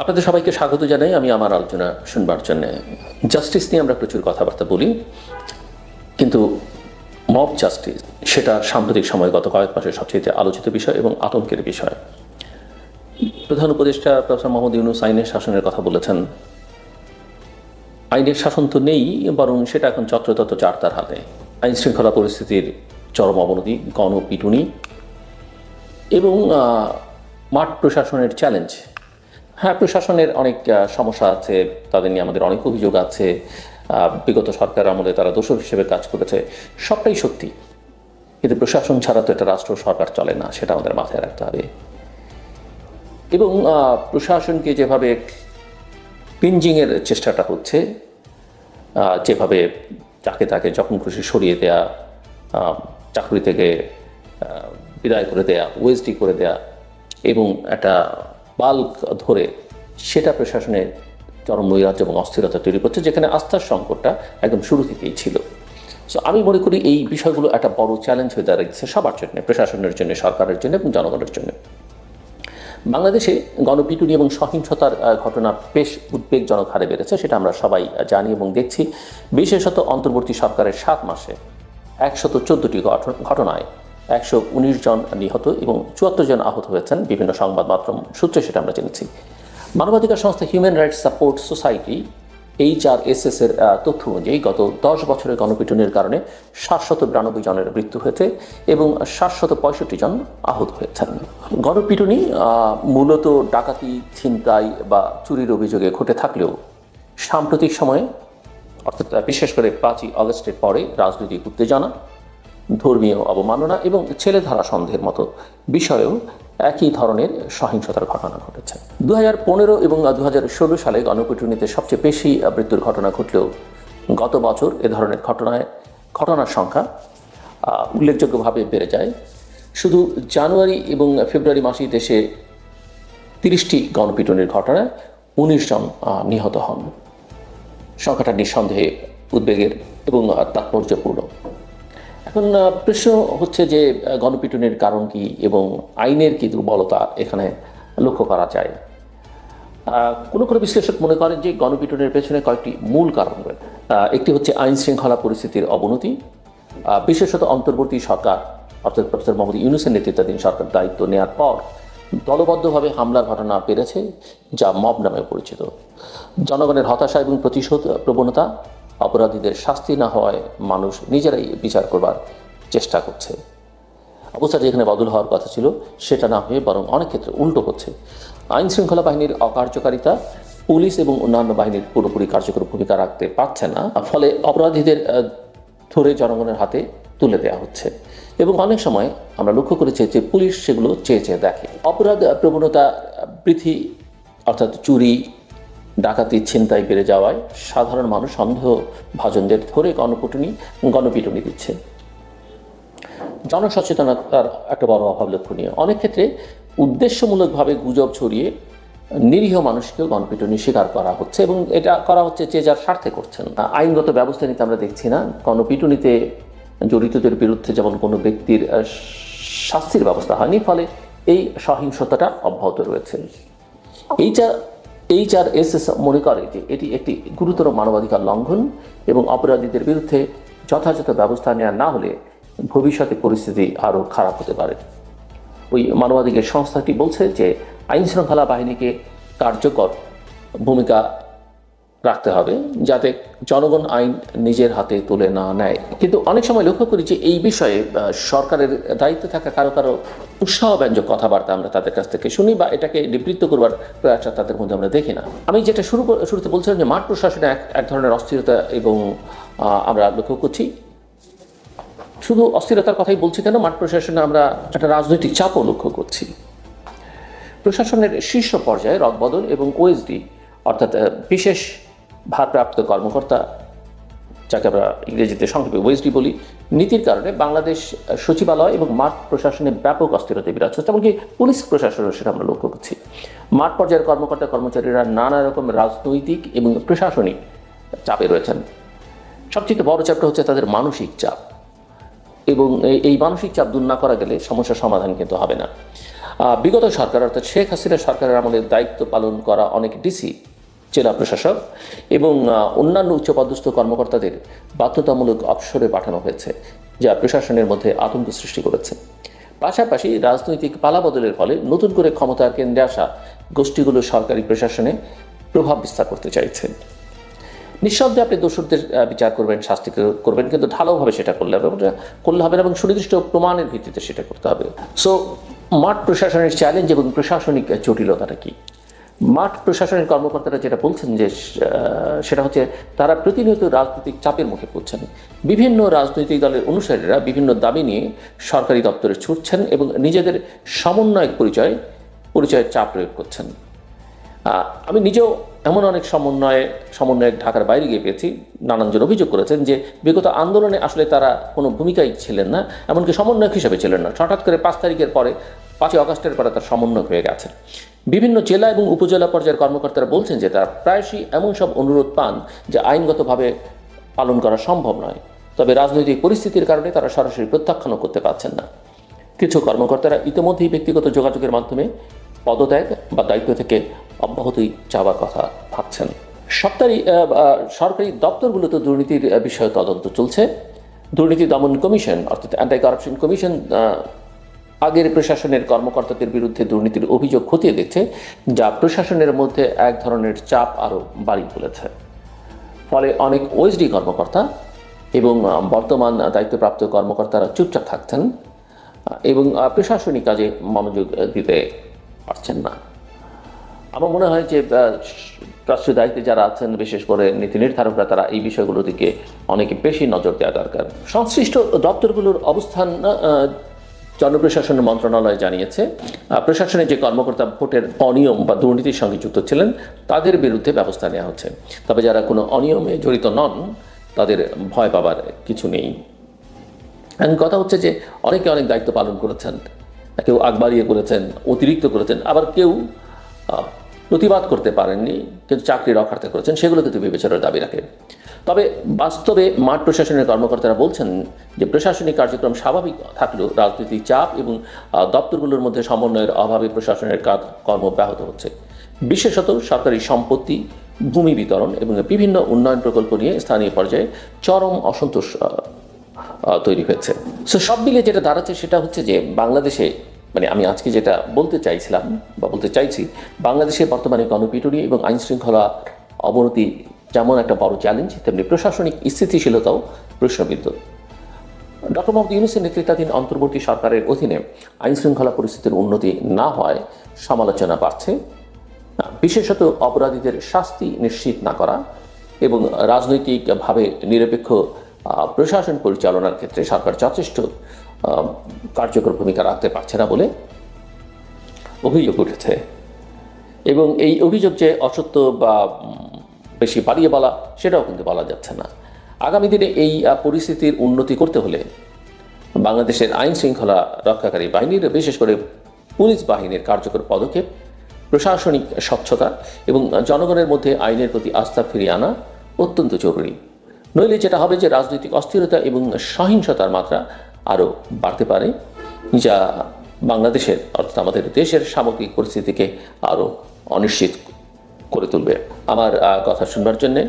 আপনাদের সবাইকে স্বাগত জানাই। আমি আমার আলোচনা শুনবার জন্য। জাস্টিস নিয়ে আমরা প্রচুর কথাবার্তা বলি, কিন্তু মব জাস্টিস সেটা সাম্প্রতিক সময় গত কয়েক মাসের সবচেয়ে আলোচিত বিষয় এবং আতঙ্কের বিষয়। প্রধান উপদেষ্টা প্রফেসর মোহাম্মদ ইউনূস আইনের শাসনের কথা বলেছেন। আইনের শাসন তো নেই, বরং সেটা এখন যত্রতত্র যার তার হাতে। আইন শৃঙ্খলা পরিস্থিতির চরম অবনতি, গণপিটুনি এবং মাঠ প্রশাসনের চ্যালেঞ্জ। হ্যাঁ, প্রশাসনের অনেক সমস্যা আছে, তাদের নিয়ে আমাদের অনেক অভিযোগ আছে। বিগত সরকার আমলে তারা দোষক হিসেবে কাজ করেছে, সবটাই সত্যি। কিন্তু প্রশাসন ছাড়া তো একটা রাষ্ট্র সরকার চলে না, সেটা আমাদের মাথায় রাখতে হবে। এবং প্রশাসনকে যেভাবে ক্লিনজিংয়ের চেষ্টাটা হচ্ছে, যেভাবে যাকে তাকে যখন খুশি সরিয়ে দেয়া, চাকরি থেকে বিদায় করে দেয়া, ওএসডি করে দেয়া এবং একটা বাল্ক ধরে, সেটা প্রশাসনের চরম নৈরাজ্য এবং অস্থিরতা তৈরি করছে, যেখানে আস্থার সংকটটা একদম শুরু থেকেই ছিল। সো আমি মনে করি এই বিষয়গুলো একটা বড় চ্যালেঞ্জ হয়ে দাঁড়িয়েছে সবার জন্য, প্রশাসনের জন্য, সরকারের জন্য এবং জনগণের জন্য। বাংলাদেশে গণপিটুনি এবং সহিংসতার ঘটনা বেশ উদ্বেগজনক হারে বেড়েছে, সেটা আমরা সবাই জানি এবং দেখছি। বিশেষত অন্তর্বর্তী সরকারের 7 মাসে 114টি ঘটনায় 119 জন নিহত এবং 74 জন আহত হয়েছেন। বিভিন্ন সংবাদ মাধ্যম সূত্রে সেটা আমরা জেনেছি। মানবাধিকার সংস্থা human rights support society HRSS এর তথ্য অনুযায়ী গত 10 বছরের গণপিটুনির কারণে 792 জনের মৃত্যু হয়েছে এবং 765 জন আহত হয়েছেন। গণপিটুনি মূলত ডাকাতি, ছিনতাই বা চুরির অভিযোগে ঘটে থাকলেও সাম্প্রতিক সময়ে, অর্থাৎ বিশেষ করে 5ই আগস্টের পরে, রাজনৈতিক উত্তেজনা, ধর্মীয় অবমাননা এবং ছেলেধরা সন্দেহের মতো বিষয়েও একই ধরনের সহিংসতার ঘটনা ঘটেছে। 2015 এবং 2016 সালে গণপিটুনিতে সবচেয়ে বেশি মৃত্যুর ঘটনা ঘটলেও গত বছর এ ধরনের ঘটনার সংখ্যা উল্লেখযোগ্যভাবে বেড়ে যায়। শুধু জানুয়ারি এবং ফেব্রুয়ারি মাসেই দেশে 30টি গণপিটুনির ঘটনায় 19 জন নিহত হন। সংখ্যাটা নিঃসন্দেহে উদ্বেগের এবং তাৎপর্যপূর্ণ। এখন প্রশ্ন হচ্ছে যে গণপিটুনির কারণ কি এবং আইনের কি দুর্বলতা এখানে লক্ষ্য করা যায়। কোনো বিশ্লেষক মনে করেন যে গণপিটুনির পেছনে কয়েকটি মূল কারণ রয়েছে। একটি হচ্ছে আইন শৃঙ্খলা পরিস্থিতির অবনতি, বিশেষত অন্তর্বর্তী সরকার অর্থাৎ প্রফেসর মোহাম্মদ ইউনূসের নেতৃত্বাধীন সরকার দায়িত্ব নেওয়ার পর দলবদ্ধভাবে হামলার ঘটনা বেড়েছে, যা মব নামে পরিচিত। জনগণের হতাশা এবং প্রতিশোধ প্রবণতা, অপরাধীদের শাস্তি না হওয়ায় মানুষ নিজেরাই বিচার করবার চেষ্টা করছে। অবস্থা যেখানে বদল হওয়ার কথা ছিল সেটা না হয়ে বরং অনেক ক্ষেত্রে উল্টো হচ্ছে। আইন শৃঙ্খলা বাহিনীর অকার্যকারিতা, পুলিশ এবং অন্যান্য বাহিনীর পুরোপুরি কার্যকর ভূমিকা রাখতে পারছে না, ফলে অপরাধীদের ধরে জনগণের হাতে তুলে দেওয়া হচ্ছে। এবং অনেক সময় আমরা লক্ষ্য করেছি যে পুলিশ সেগুলো চেয়ে চেয়ে দেখে। অপরাধ প্রবণতা বৃদ্ধি, অর্থাৎ চুরি, ডাকাতি, ছিনতাই বেড়ে যাওয়ায় সাধারণ মানুষ সন্দেহভাজনদের ধরে গণপিটুনি দিচ্ছে। জনসচেতনতার একটা বড় অভাব লক্ষণীয়। অনেক ক্ষেত্রে উদ্দেশ্যমূলকভাবে গুজব ছড়িয়ে নিরীহ মানুষকেও গণপিটুনি শিকার করা হচ্ছে এবং এটা করা হচ্ছে যে যার স্বার্থে করছেন। আইনগত ব্যবস্থা নিতে আমরা দেখছি না। গণপিটুনিতে জড়িতদের বিরুদ্ধে যেমন কোনো ব্যক্তির শাস্তির ব্যবস্থা হয়নি, ফলে এই সহিংসতাটা অব্যাহত রয়েছে। HRSS মনে করে যে এটি একটি গুরুতর মানবাধিকার লঙ্ঘন এবং অপরাধীদের বিরুদ্ধে যথাযথ ব্যবস্থা নেওয়া না হলে ভবিষ্যতে পরিস্থিতি আরও খারাপ হতে পারে। ওই মানবাধিকার সংস্থাটি বলছে যে আইন শৃঙ্খলা বাহিনীকে কার্যকর ভূমিকা রাখতে হবে যাতে জনগণ আইন নিজের হাতে তুলে না নেয়। কিন্তু অনেক সময় লক্ষ্য করি যে এই বিষয়ে সরকারের দায়িত্বে থাকা কারো উৎসাহব্যঞ্জক কথাবার্তা আমরা তাদের কাছ থেকে শুনি বা এটাকে নিবৃত্ত করবার প্রয়াসটা তাদের মধ্যে আমরা দেখি না। আমি যেটা শুরুতে বলছিলাম যে মাঠ প্রশাসনে এক ধরনের অস্থিরতা এবং আমরা লক্ষ্য করছি। শুধু অস্থিরতার কথাই বলছি কেন, মাঠ প্রশাসনে আমরা একটা রাজনৈতিক চাপও লক্ষ্য করছি। প্রশাসনের শীর্ষ পর্যায়ে রদবদল এবং ওএসডি অর্থাৎ বিশেষ ভারপ্রাপ্ত কর্মকর্তা, যাকে আমরা ইংরেজিতে সংক্ষেপে ওএসডি বলি, নীতির কারণে বাংলাদেশ সচিবালয় এবং মাঠ প্রশাসনে ব্যাপক অস্থিরতা বিরাজ হচ্ছে। এমনকি পুলিশ প্রশাসনেও সেটা আমরা লক্ষ্য করছি। মাঠ পর্যায়ের কর্মচারীরা নানা রকম রাজনৈতিক এবং প্রশাসনিক চাপে রয়েছেন। সবচেয়ে বড় চাপটা হচ্ছে তাদের মানসিক চাপ, এবং এই মানসিক চাপ দূর না করা গেলে সমস্যার সমাধান কিন্তু হবে না। বিগত সরকার অর্থাৎ শেখ হাসিনা সরকারের আমলে দায়িত্ব পালন করা অনেক ডিসি, জেলা প্রশাসক এবং অন্যান্য উচ্চপদস্থ কর্মকর্তাদের বাধ্যতামূলক অবসরে পাঠানো হয়েছে, যা প্রশাসনের মধ্যে আতঙ্ক সৃষ্টি করেছে। পাশাপাশি রাজনৈতিক পালাবদলের ফলে নতুন করে ক্ষমতার কেন্দ্রে আসা গোষ্ঠীগুলো সরকারি প্রশাসনে প্রভাব বিস্তার করতে চাইছে। নিঃশব্দে আপনি দোষরদের বিচার করবেন, শাস্তি করবেন, কিন্তু ঢালাওভাবে সেটা করলে হবে এবং সুনির্দিষ্ট প্রমাণের ভিত্তিতে সেটা করতে হবে। সো মাঠ প্রশাসনের চ্যালেঞ্জ এবং প্রশাসনিক জটিলতাটা কি? মাঠ প্রশাসনের কর্মকর্তারা যেটা বলছেন যে সেটা হচ্ছে তারা প্রতিনিয়ত রাজনৈতিক চাপের মুখে পড়ছেন। বিভিন্ন রাজনৈতিক দলের অনুসারীরা বিভিন্ন দাবি নিয়ে সরকারি দপ্তরে ছুটছেন এবং নিজেদের সমন্বয়ক পরিচয়ে চাপ প্রয়োগ করছেন। আমি নিজেও এমন অনেক সমন্বয়ক ঢাকার বাইরে গিয়ে পেয়েছি। নানানজন অভিযোগ করেছেন যে বিগত আন্দোলনে আসলে তারা কোনো ভূমিকাই ছিলেন না, এমনকি সমন্বয়ক হিসেবে ছিলেন না। হঠাৎ করে 5 তারিখের পরে 5ই আগস্টের পরে তার সমন্বয়ক হয়ে গেছে। বিভিন্ন জেলা এবং উপজেলা পর্যায়ের কর্মকর্তারা বলছেন যে তারা প্রায়শই এমন সব অনুরোধ পান যে আইনগতভাবে পালন করা সম্ভব নয়, তবে রাজনৈতিক পরিস্থিতির কারণে তারা সরাসরি প্রত্যাখ্যানও করতে পারছেন না। কিছু কর্মকর্তারা ইতিমধ্যেই ব্যক্তিগত যোগাযোগের মাধ্যমে পদত্যাগ বা দায়িত্ব থেকে অব্যাহতি চাওয়ার কথা ভাবছেন। সরকারি দপ্তরগুলোতে দুর্নীতির বিষয়ে তদন্ত চলছে। দুর্নীতি দমন কমিশন অর্থাৎ অ্যান্টি কারাপশন কমিশন আগের প্রশাসনের কর্মকর্তাদের বিরুদ্ধে দুর্নীতির অভিযোগ খতিয়ে দেখছে, যা প্রশাসনের মধ্যে এক ধরনের চাপ আরও বাড়িয়ে তুলেছে। ফলে অনেক ওএসডি কর্মকর্তা এবং বর্তমান দায়িত্বপ্রাপ্ত কর্মকর্তারা চুপচাপ থাকছেন এবং প্রশাসনিক কাজে মনোযোগ দিতে পারছেন না। আমার মনে হয় যে রাষ্ট্রীয় দায়িত্বে যারা আছেন, বিশেষ করে নীতি নির্ধারকরা, তারা এই বিষয়গুলোর দিকে অনেক বেশি নজর দেওয়া দরকার। সংশ্লিষ্ট দপ্তরগুলোর অবস্থান জনপ্রশাসন মন্ত্রণালয় জানিয়েছে, প্রশাসনের যে কর্মকর্তা ভোটের অনিয়ম বা দুর্নীতির সঙ্গে যুক্ত ছিলেন তাদের বিরুদ্ধে ব্যবস্থা নেওয়া হচ্ছে। তবে যারা কোনো অনিয়মে জড়িত নন তাদের ভয় পাবার কিছু নেই। এখন কথা হচ্ছে যে অনেকে অনেক দায়িত্ব পালন করেছেন, কেউ আগ বাড়িয়ে করেছেন, অতিরিক্ত করেছেন, আবার কেউ প্রতিবাদ করতে পারেননি কিন্তু চাকরি রক্ষার্থে করেছেন, সেগুলো কিন্তু বিবেচনার দাবি রাখে। তবে বাস্তবে মাঠ প্রশাসনের কর্মকর্তারা বলছেন যে প্রশাসনিক কার্যক্রম স্বাভাবিক থাকলেও রাজনৈতিক চাপ এবং দপ্তরগুলোর মধ্যে সমন্বয়ের অভাবে প্রশাসনের কর্ম ব্যাহত হচ্ছে। বিশেষত সরকারি সম্পত্তি, ভূমি বিতরণ এবং বিভিন্ন উন্নয়ন প্রকল্প নিয়ে স্থানীয় পর্যায়ে চরম অসন্তোষ তৈরি হয়েছে। সো সব মিলিয়ে যেটা দাঁড়াচ্ছে সেটা হচ্ছে যে বাংলাদেশে, মানে আমি আজকে যেটা বলতে চাইছিলাম বা বলতে চাইছি, বাংলাদেশে বর্তমানে গণপিটুনি এবং আইনশৃঙ্খলা অবনতি যেমন একটা বড় চ্যালেঞ্জ, তেমনি প্রশাসনিক স্থিতিশীলতাও প্রশ্নবিদ্ধ। ডক্টর মোহাম্মদ ইউনূসের নেতৃত্বাধীন অন্তর্বর্তী সরকারের অধীনে আইনশৃঙ্খলা পরিস্থিতির উন্নতি না হয় সমালোচনা বাড়ছে। বিশেষত অপরাধীদের শাস্তি নিশ্চিত না করা এবং রাজনৈতিকভাবে নিরপেক্ষ প্রশাসন পরিচালনার ক্ষেত্রে সরকার যথেষ্ট কার্যকর ভূমিকা রাখতে পারছে না বলে অভিযোগ উঠেছে। এবং এই অভিযোগ যে অসত্য বা বেশি বাড়িয়ে বলা, সেটাও কিন্তু বলা যাচ্ছে না। আগামী দিনে এই পরিস্থিতির উন্নতি করতে হলে বাংলাদেশের আইন শৃঙ্খলা রক্ষাকারী বাহিনীর, বিশেষ করে পুলিশ বাহিনীর কার্যকর পদক্ষেপ, প্রশাসনিক স্বচ্ছতা এবং জনগণের মধ্যে আইনের প্রতি আস্থা ফিরিয়ে আনা অত্যন্ত জরুরি। নইলে যেটা হবে যে রাজনৈতিক অস্থিরতা এবং সহিংসতার মাত্রা আরও বাড়তে পারে, যা বাংলাদেশের অর্থাৎ আমাদের দেশের সামগ্রিক পরিস্থিতিকে আরও অনিশ্চিত করে তুলবে। আমার কথা শুনবার জন্যে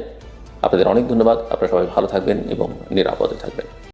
আপনাদের অনেক ধন্যবাদ। আপনারা সবাই ভালো থাকবেন এবং নিরাপদে থাকবেন।